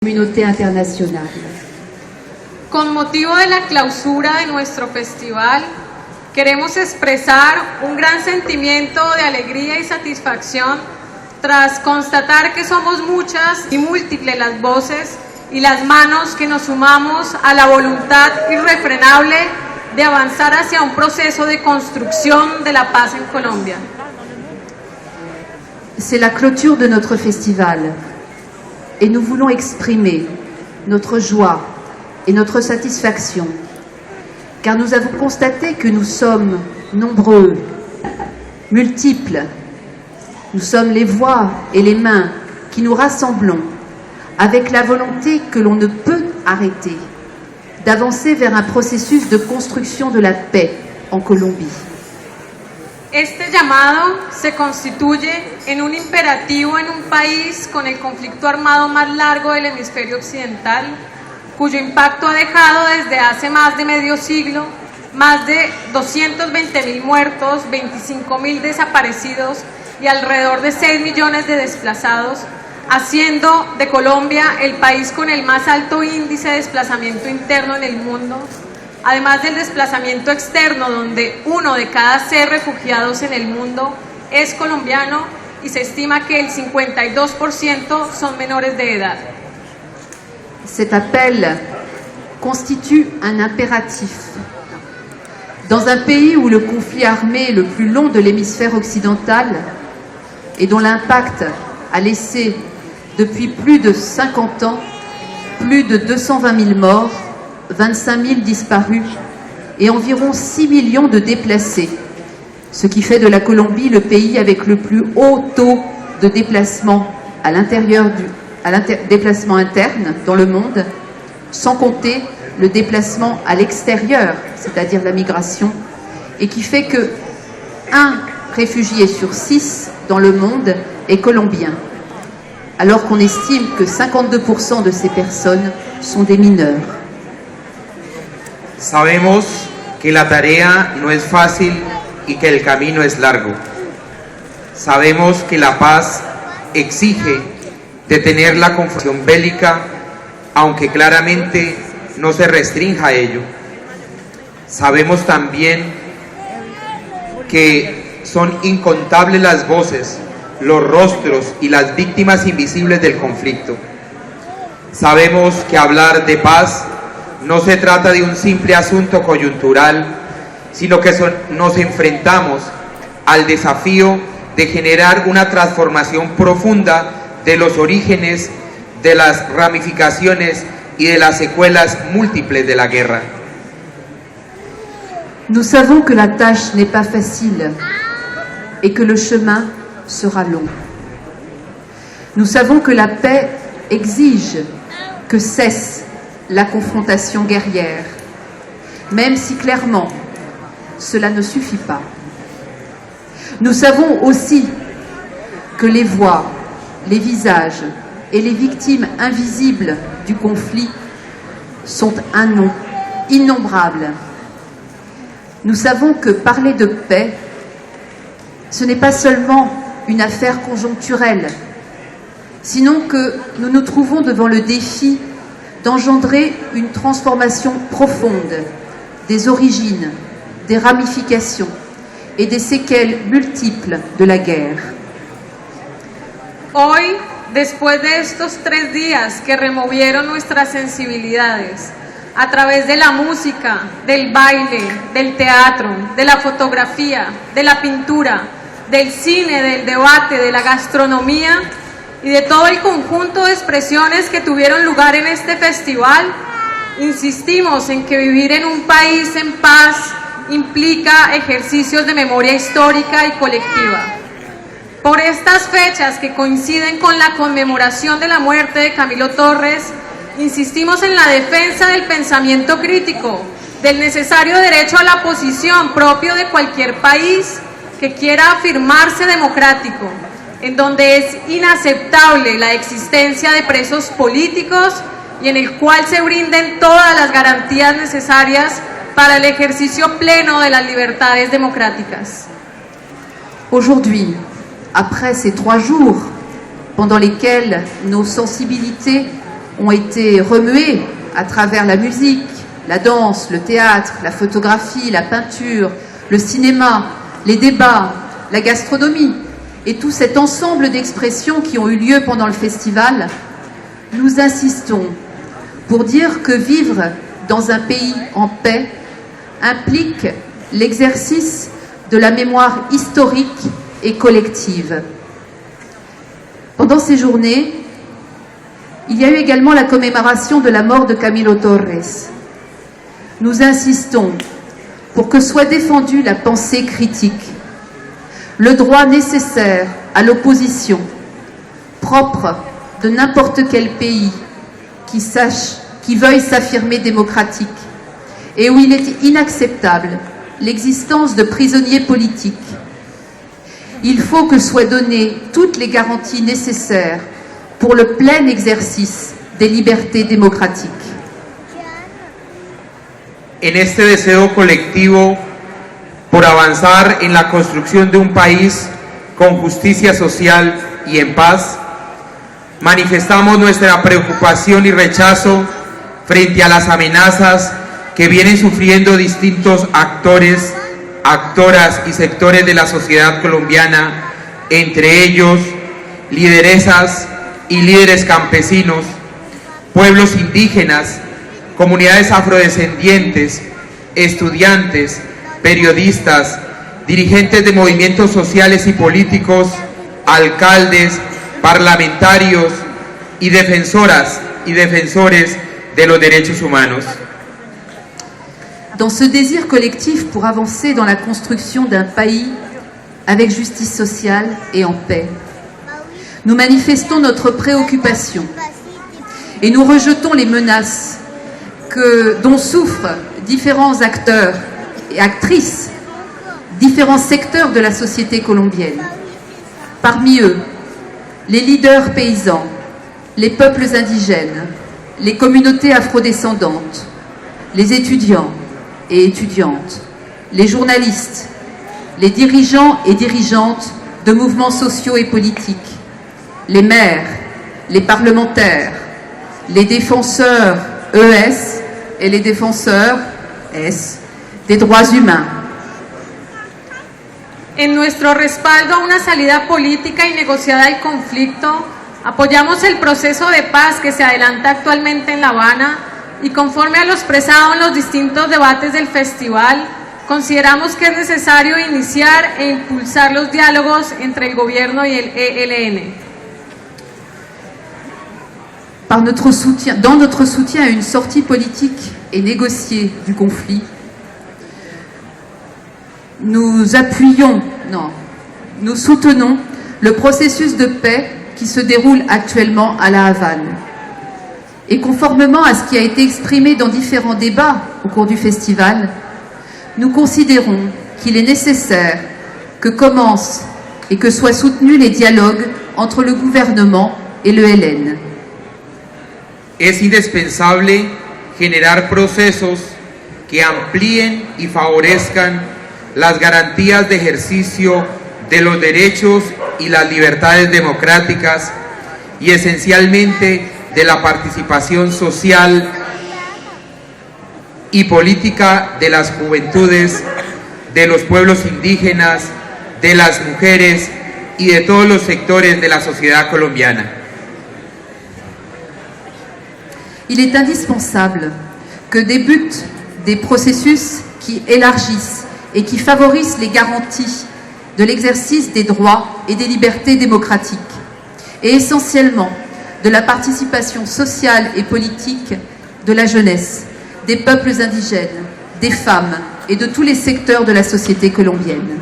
communauté internationale. Con motivo de la clausura de nuestro festival, queremos expresar un gran sentimiento de alegría y satisfacción tras constatar que somos muchas y múltiples las voces y las manos que nos sumamos a la voluntad irrefrenable de avanzar hacia un proceso de construcción de la paz en Colombia. C'est la clôture de notre festival et nous voulons exprimer notre joie et notre satisfaction car nous avons constaté que nous sommes nombreux, multiples. Nous sommes les voix et les mains qui nous rassemblons avec la volonté que l'on ne peut arrêter d'avancer vers un processus de construction de la paix en Colombie. Este llamado se constituye en un imperativo en un país con el conflicto armado más largo del hemisferio occidental, cuyo impacto ha dejado desde hace más de medio siglo más de 220.000 muertos, 25.000 desaparecidos y alrededor de 6 millones de desplazados, haciendo de Colombia el país con el más alto índice de desplazamiento interno en el mundo, además del desplazamiento externo, donde 1 de cada 6 refugiados en el mundo es colombiano y se estima que el 52% son menores de edad. Cet appel constitue un impératif. Dans un pays où le conflit armé est le plus long de l'hémisphère occidental et dont l'impact a laissé depuis plus de 50 ans plus de 220 000 morts, 25 000 disparus et environ 6 millions de déplacés, ce qui fait de la Colombie le pays avec le plus haut taux de déplacement à l'intérieur déplacement interne dans le monde, sans compter le déplacement à l'extérieur, c'est-à-dire la migration, et qui fait que 1 réfugié sur 6 dans le monde est colombien, alors qu'on estime que 52% de ces personnes sont des mineurs. Sabemos que la tarea no es fácil y que el camino es largo. Sabemos que la paz exige detener la confrontación bélica, aunque claramente no se restrinja a ello. Sabemos también que son incontables las voces, los rostros y las víctimas invisibles del conflicto. Sabemos que hablar de paz no se trata de un simple asunto coyuntural, sino que nos enfrentamos al desafío de generar una transformación profunda de los orígenes, de las ramificaciones y de las secuelas múltiples de la guerra. Nous savons que la tâche n'est pas facile et que le chemin sera long. Nous savons que la paix exige que cesse la confrontation guerrière, même si clairement cela ne suffit pas. Nous savons aussi que les voix, les visages et les victimes invisibles du conflit sont innombrables. Nous savons que parler de paix, ce n'est pas seulement une affaire conjoncturelle, sinon que nous nous trouvons devant le défi d'engendrer une transformation profonde des origines, des ramifications et des séquelles multiples de la guerre. Hoy, después de estos 3 días que removieron nuestras sensibilidades a través de la música, del baile, del teatro, de la fotografía, de la pintura, del cine, del debate, de la gastronomía y de todo el conjunto de expresiones que tuvieron lugar en este festival, insistimos en que vivir en un país en paz implica ejercicios de memoria histórica y colectiva. Por estas fechas que coinciden con la conmemoración de la muerte de Camilo Torres, insistimos en la defensa del pensamiento crítico, del necesario derecho a la posición propio de cualquier país que quiera afirmarse democrático, en donde es inaceptable la existencia de presos políticos y en el cual se brinden todas las garantías necesarias para el ejercicio pleno de las libertades democráticas. Aujourd'hui, après ces 3 jours pendant lesquels nos sensibilités ont été remuées à travers la musique, la danse, le théâtre, la photographie, la peinture, le cinéma, les débats, la gastronomie et tout cet ensemble d'expressions qui ont eu lieu pendant le festival, nous insistons pour dire que vivre dans un pays en paix implique l'exercice de la mémoire historique et collective. Pendant ces journées, il y a eu également la commémoration de la mort de Camilo Torres. Nous insistons pour que soit défendue la pensée critique, le droit nécessaire à l'opposition, propre de n'importe quel pays qui veuille s'affirmer démocratique, et où il est inacceptable l'existence de prisonniers politiques. Il faut que soient données toutes les garanties nécessaires pour le plein exercice des libertés démocratiques. En este deseo colectivo por avanzar en la construcción de un país con justicia social y en paz, manifestamos nuestra preocupación y rechazo frente a las amenazas que vienen sufriendo distintos actores, actoras y sectores de la sociedad colombiana, entre ellos lideresas y líderes campesinos, pueblos indígenas, comunidades afrodescendientes, estudiantes, periodistas, dirigentes de movimientos sociales y políticos, alcaldes, parlamentarios y defensoras y defensores de los derechos humanos. Dans ce désir collectif pour avancer dans la construction d'un pays avec justice sociale et en paix, nous manifestons notre préoccupation et nous rejetons les menaces dont souffrent différents acteurs et actrices, différents secteurs de la société colombienne. Parmi eux, les leaders paysans, les peuples indigènes, les communautés afrodescendantes, les étudiants et étudiantes, les journalistes, les dirigeants et dirigeantes de mouvements sociaux et politiques, les maires, les parlementaires, les défenseurs ES et les défenseurs S des droits humains. En nuestro respaldo a una salida política y negociada al conflicto, apoyamos el proceso de paz que se adelanta actualmente en La Habana y conforme a lo expresado en los distintos debates del festival, consideramos que es necesario iniciar e impulsar los diálogos entre el gobierno y el ELN. Dans notre soutien à une sortie politique et négociée du conflit, nous soutenons le processus de paix qui se déroule actuellement à La Havane. Et conformément à ce qui a été exprimé dans différents débats au cours du festival, nous considérons qu'il est nécessaire que commencent et que soient soutenus les dialogues entre le gouvernement et le ELN. Es indispensable generar procesos que amplíen y favorezcan las garantías de ejercicio de los derechos y las libertades democráticas y esencialmente de la participación social y política de las juventudes, de los pueblos indígenas, de las mujeres y de todos los sectores de la sociedad colombiana. Il est indispensable que débutent des processus qui élargissent et qui favorisent les garanties de l'exercice des droits et des libertés démocratiques, et essentiellement de la participation sociale et politique de la jeunesse, des peuples indigènes, des femmes et de tous les secteurs de la société colombienne.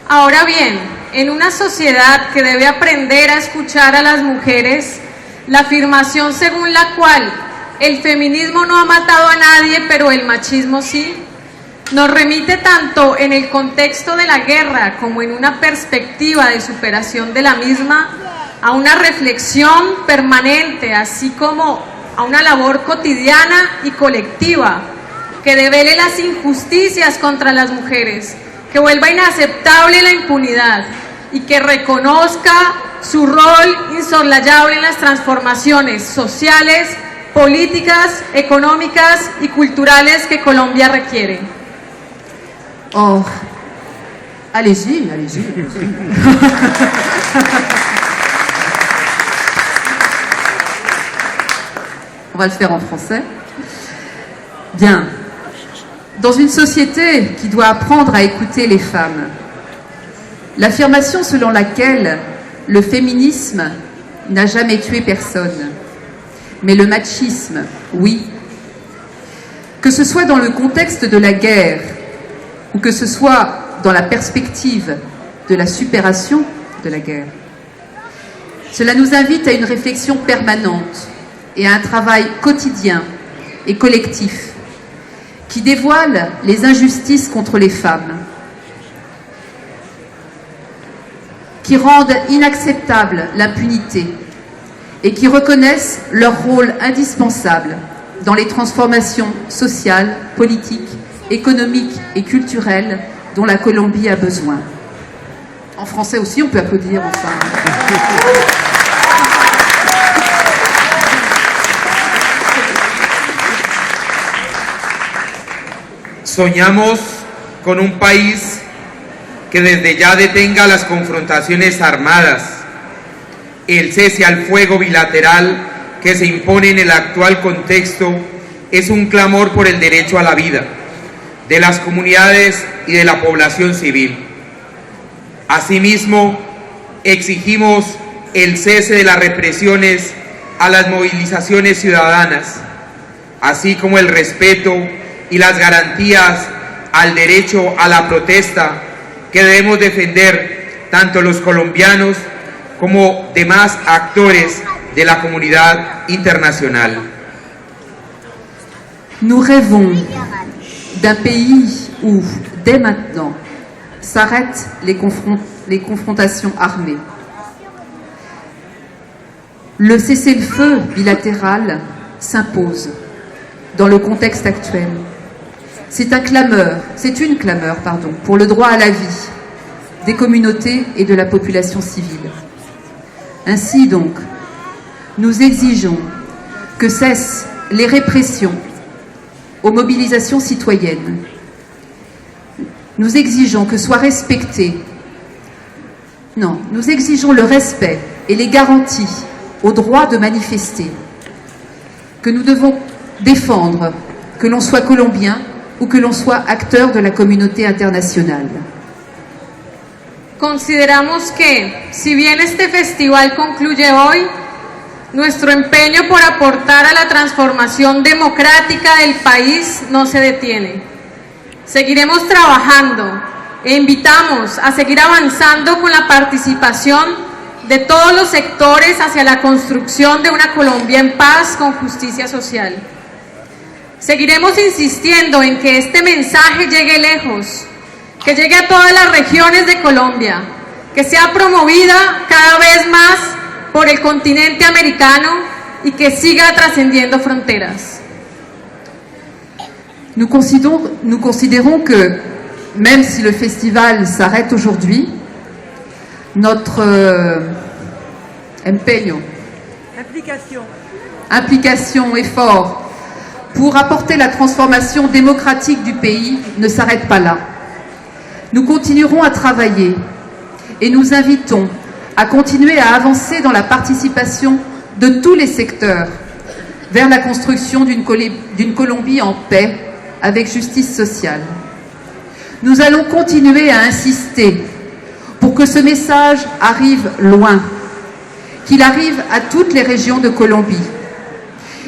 Ahora bien, en una sociedad que debe aprender a escuchar a las mujeres, la afirmación según la cual el feminismo no ha matado a nadie, pero el machismo sí, nos remite tanto en el contexto de la guerra como en una perspectiva de superación de la misma a una reflexión permanente, así como a una labor cotidiana y colectiva que devele las injusticias contra las mujeres, que vuelva inaceptable la impunidad y que reconozca su rol insoslayable en las transformaciones sociales, políticas, económicas y culturales que Colombia requiere. Or, allez-y, allez-y. On va le faire en français. Bien. Dans une société qui doit apprendre à écouter les femmes, l'affirmation selon laquelle le féminisme n'a jamais tué personne, mais le machisme, oui. Que ce soit dans le contexte de la guerre ou que ce soit dans la perspective de la supération de la guerre, cela nous invite à une réflexion permanente et à un travail quotidien et collectif qui dévoile les injustices contre les femmes, qui rendent inacceptable l'impunité et qui reconnaissent leur rôle indispensable dans les transformations sociales, politiques, économiques et culturelles dont la Colombie a besoin. En français aussi, on peut applaudir, enfin. Soñamos con un país que desde ya detenga las confrontaciones armadas, el cese al fuego bilateral que se impone en el actual contexto es un clamor por el derecho a la vida de las comunidades y de la población civil. Asimismo, exigimos el cese de las represiones a las movilizaciones ciudadanas, así como el respeto y las garantías al derecho a la protesta que debemos defender tanto los colombianos como demás actores de la comunidad internacional. Nous rêvons d'un pays où, dès maintenant, s'arrêtent les confrontations armées. Le cessez-le-feu bilatéral s'impose dans le contexte actuel. C'est une clameur, pour le droit à la vie des communautés et de la population civile. Ainsi donc, nous exigeons que cessent les répressions aux mobilisations citoyennes. Nous exigeons que soient respectés. Non, nous exigeons le respect et les garanties au droit de manifester que nous devons défendre, que l'on soit colombien ou que l'on soit acteur de la communauté internationale. Consideramos que, si bien este festival concluye hoy, nuestro empeño por aportar a la transformación democrática del país no se detiene. Seguiremos trabajando e invitamos a seguir avanzando con la participación de todos los sectores hacia la construcción de una Colombia en paz con justicia social. Seguiremos insistiendo en que este mensaje llegue lejos, que llegue a todas las regiones de Colombia, que sea promovida cada vez más por el continente americano y que siga trascendiendo fronteras. Nous considérons que, même si le festival s'arrête aujourd'hui, notre implication, effort pour apporter la transformation démocratique du pays ne s'arrête pas là. Nous continuerons à travailler et nous invitons à continuer à avancer dans la participation de tous les secteurs vers la construction d'une Colombie en paix avec justice sociale. Nous allons continuer à insister pour que ce message arrive loin, qu'il arrive à toutes les régions de Colombie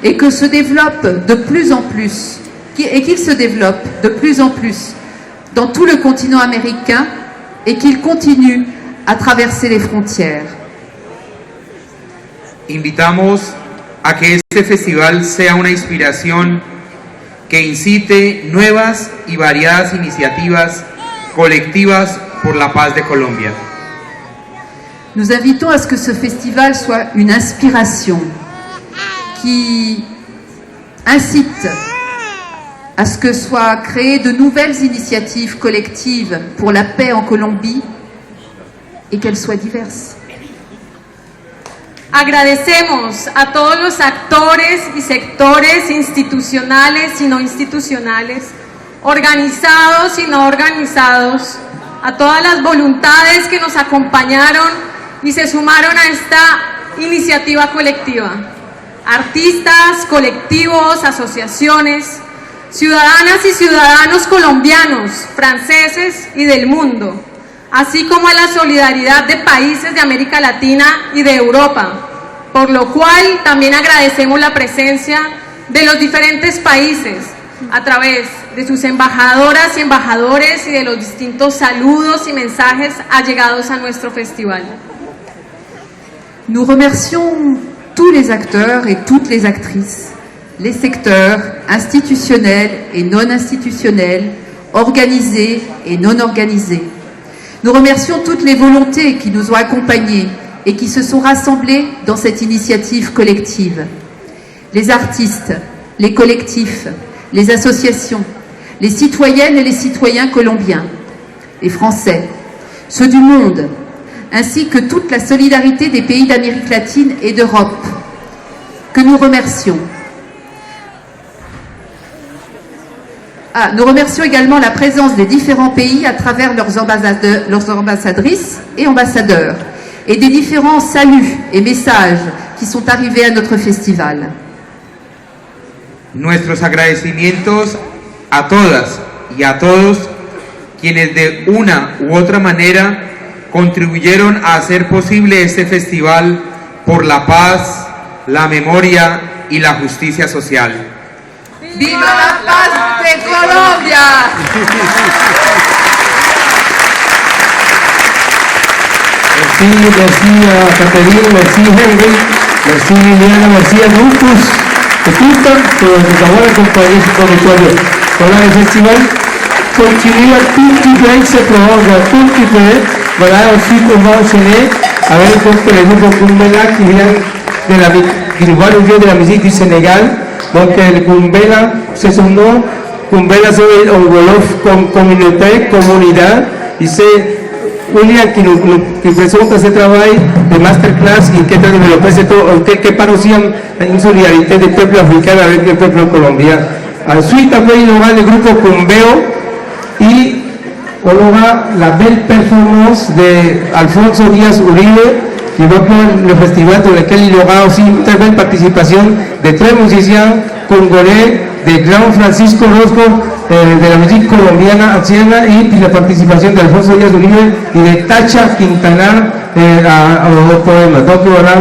et que se développe de plus en plus, et qu'il se développe de plus en plus dans tout le continent américain et qu'il continue à traverser les frontières. Invitamos a que este festival sea una inspiración que incite nuevas y variadas iniciativas colectivas por la paz de Colombia. Nous invitons à ce que ce festival soit une inspiration qui incite à ce que soient créées de nouvelles initiatives collectives pour la paix en Colombie et qu'elle soit diverse. Agradecemos a todos los actores y sectores institucionales y no institucionales, organizados y no organizados, a todas las voluntades que nos acompañaron y se sumaron a esta iniciativa colectiva. Artistas, colectivos, asociaciones, ciudadanas y ciudadanos colombianos, franceses y del mundo, así como a la solidaridad de países de América Latina y de Europa, por lo cual también agradecemos la presencia de los diferentes países a través de sus embajadoras y embajadores y de los distintos saludos y mensajes allegados a nuestro festival. Nous remercions tous les acteurs et toutes les actrices, les secteurs institutionnels et non institutionnels, organisés et non organisés. Nous remercions toutes les volontés qui nous ont accompagnés et qui se sont rassemblées dans cette initiative collective. Les artistes, les collectifs, les associations, les citoyennes et les citoyens colombiens, les Français, ceux du monde, ainsi que toute la solidarité des pays d'Amérique latine et d'Europe, que nous remercions. Nous remercions également la présence des différents pays à travers leurs ambassadrices et ambassadeurs, et des différents saluts et messages qui sont arrivés à notre festival. Nuestros agradecimientos a todas y a todos quienes de una u otra manera contribuyeron a hacer posible este festival por la paz, la memoria y la justicia social. ¡Viva la paz de Colombia! Merci à Catherine, merci Henry, merci Liliana, merci a Lucas, por acabar de acompañar su territorio. Con el festival continúa tout petit peu, se prolonge tout petit peu. Voilà, ensuite on va enchaîner avec donc le groupe Kumbela qui vient de la musique du Sénégal. Donc el Kumbela, c'est son nom. Kumbela c'est un wolof communauté, comunidad, y c'est Julia que presenta ese trabajo de masterclass y que que parecían en solidaridad del pueblo africano avec el pueblo colombiano. Ensuite après il y aura le grupo Cumbeo y on aura la belle performance de Alfonso Díaz Uribe qui va pour le festival dans lequel il y aura aussi une très belle participation de tres musiciens congolais, de Gran Francisco Rosco, de la musique colombiana anciana y la participación de Alfonso Díaz Uribe y de Tacha Quintana a los poemas. Donc, on aura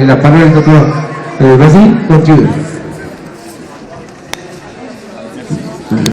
la parole de notre vas-y, continue.